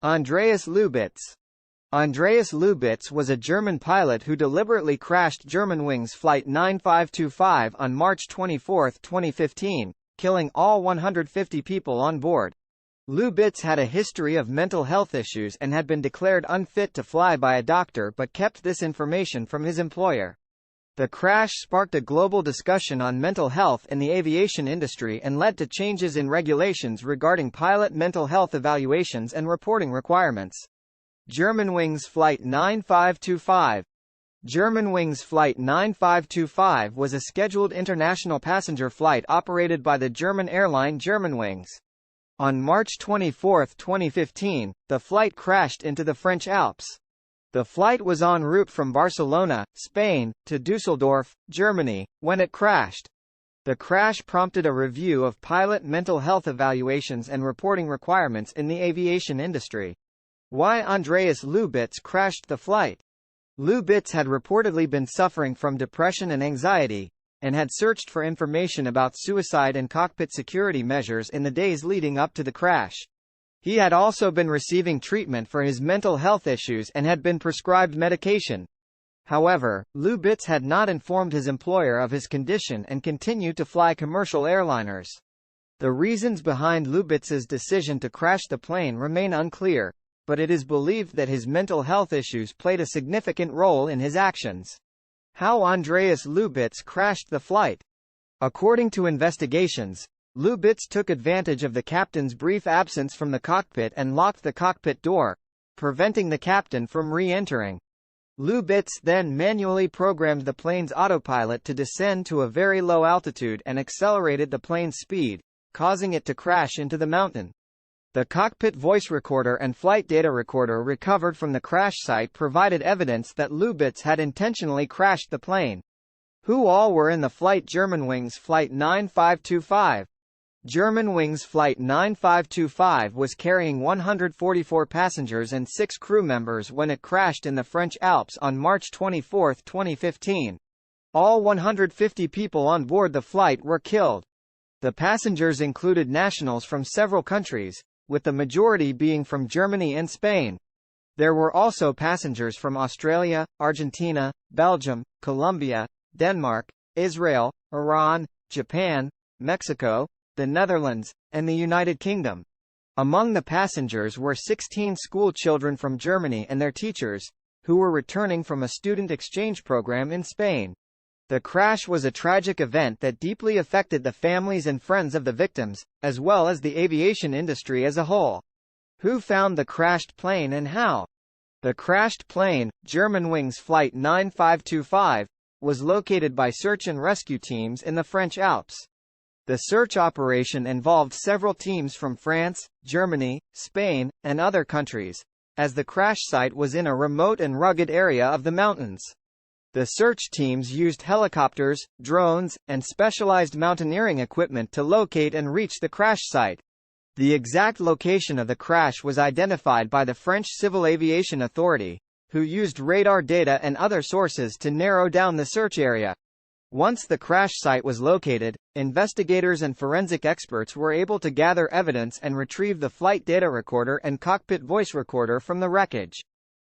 Andreas Lubitz. Andreas Lubitz was a German pilot who deliberately crashed Germanwings Flight 9525 on March 24, 2015, killing all 150 people on board. Lubitz had a history of mental health issues and had been declared unfit to fly by a doctor but kept this information from his employer. The crash sparked a global discussion on mental health in the aviation industry and led to changes in regulations regarding pilot mental health evaluations and reporting requirements. Germanwings Flight 9525. Germanwings Flight 9525 was a scheduled international passenger flight operated by the German airline Germanwings. On March 24, 2015, the flight crashed into the French Alps. The flight was en route from Barcelona, Spain, to Düsseldorf, Germany, when it crashed. The crash prompted a review of pilot mental health evaluations and reporting requirements in the aviation industry. Why Andreas Lubitz crashed the flight? Lubitz had reportedly been suffering from depression and anxiety, and had searched for information about suicide and cockpit security measures in the days leading up to the crash. He had also been receiving treatment for his mental health issues and had been prescribed medication. However, Lubitz had not informed his employer of his condition and continued to fly commercial airliners. The reasons behind Lubitz's decision to crash the plane remain unclear, but it is believed that his mental health issues played a significant role in his actions. How Andreas Lubitz crashed the flight? According to investigations, Lubitz took advantage of the captain's brief absence from the cockpit and locked the cockpit door, preventing the captain from re-entering. Lubitz then manually programmed the plane's autopilot to descend to a very low altitude and accelerated the plane's speed, causing it to crash into the mountain. The cockpit voice recorder and flight data recorder recovered from the crash site provided evidence that Lubitz had intentionally crashed the plane. Who all were in the flight Germanwings Flight 9525? Germanwings Flight 9525 was carrying 144 passengers and 6 crew members when it crashed in the French Alps on March 24, 2015. All 150 people on board the flight were killed. The passengers included nationals from several countries, with the majority being from Germany and Spain. There were also passengers from Australia, Argentina, Belgium, Colombia, Denmark, Israel, Iran, Japan, Mexico, the Netherlands, and the United Kingdom. Among the passengers were 16 school children from Germany and their teachers, who were returning from a student exchange program in Spain. The crash was a tragic event that deeply affected the families and friends of the victims, as well as the aviation industry as a whole. Who found the crashed plane and how? The crashed plane, Germanwings Flight 9525, was located by search and rescue teams in the French Alps. The search operation involved several teams from France, Germany, Spain, and other countries, as the crash site was in a remote and rugged area of the mountains. The search teams used helicopters, drones, and specialized mountaineering equipment to locate and reach the crash site. The exact location of the crash was identified by the French Civil Aviation Authority, who used radar data and other sources to narrow down the search area. Once the crash site was located, investigators and forensic experts were able to gather evidence and retrieve the flight data recorder and cockpit voice recorder from the wreckage.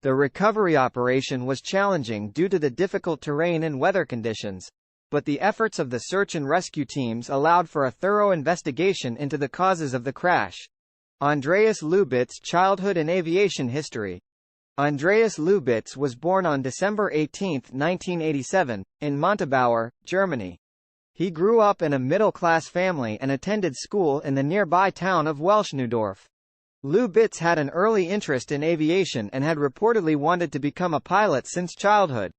The recovery operation was challenging due to the difficult terrain and weather conditions, but the efforts of the search and rescue teams allowed for a thorough investigation into the causes of the crash. Andreas Lubitz childhood and aviation history. Andreas Lubitz was born on December 18, 1987, in Montabaur, Germany. He grew up in a middle-class family and attended school in the nearby town of Welschneudorf. Lubitz had an early interest in aviation and had reportedly wanted to become a pilot since childhood.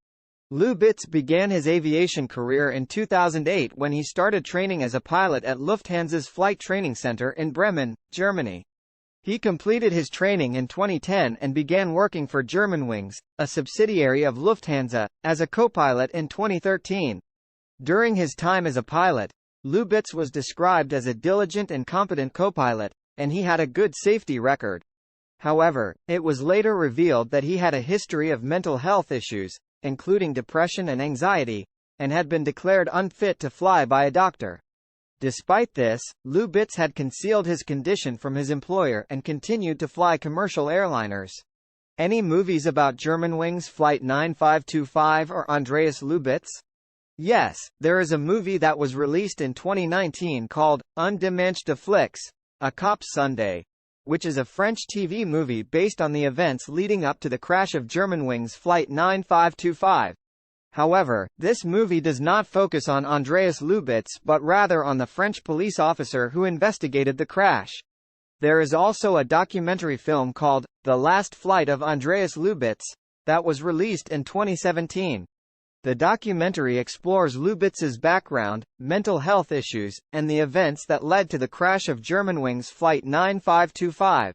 Lubitz began his aviation career in 2008 when he started training as a pilot at Lufthansa's Flight Training Center in Bremen, Germany. He completed his training in 2010 and began working for Germanwings, a subsidiary of Lufthansa, as a co-pilot in 2013. During his time as a pilot, Lubitz was described as a diligent and competent co-pilot, and he had a good safety record. However, it was later revealed that he had a history of mental health issues, including depression and anxiety, and had been declared unfit to fly by a doctor. Despite this, Lubitz had concealed his condition from his employer and continued to fly commercial airliners. Any movies about Germanwings Flight 9525 or Andreas Lubitz? Yes, there is a movie that was released in 2019 called Un Dimanche de Flics, A Cop's Sunday, which is a French TV movie based on the events leading up to the crash of Germanwings Flight 9525. However, this movie does not focus on Andreas Lubitz but rather on the French police officer who investigated the crash. There is also a documentary film called The Last Flight of Andreas Lubitz that was released in 2017. The documentary explores Lubitz's background, mental health issues, and the events that led to the crash of Germanwings Flight 9525.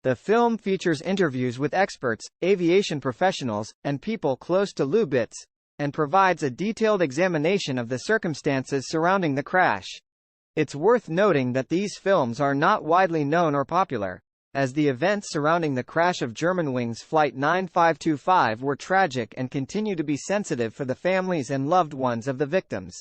The film features interviews with experts, aviation professionals, and people close to Lubitz, and provides a detailed examination of the circumstances surrounding the crash. It's worth noting that these films are not widely known or popular, as the events surrounding the crash of Germanwings Flight 9525 were tragic and continue to be sensitive for the families and loved ones of the victims.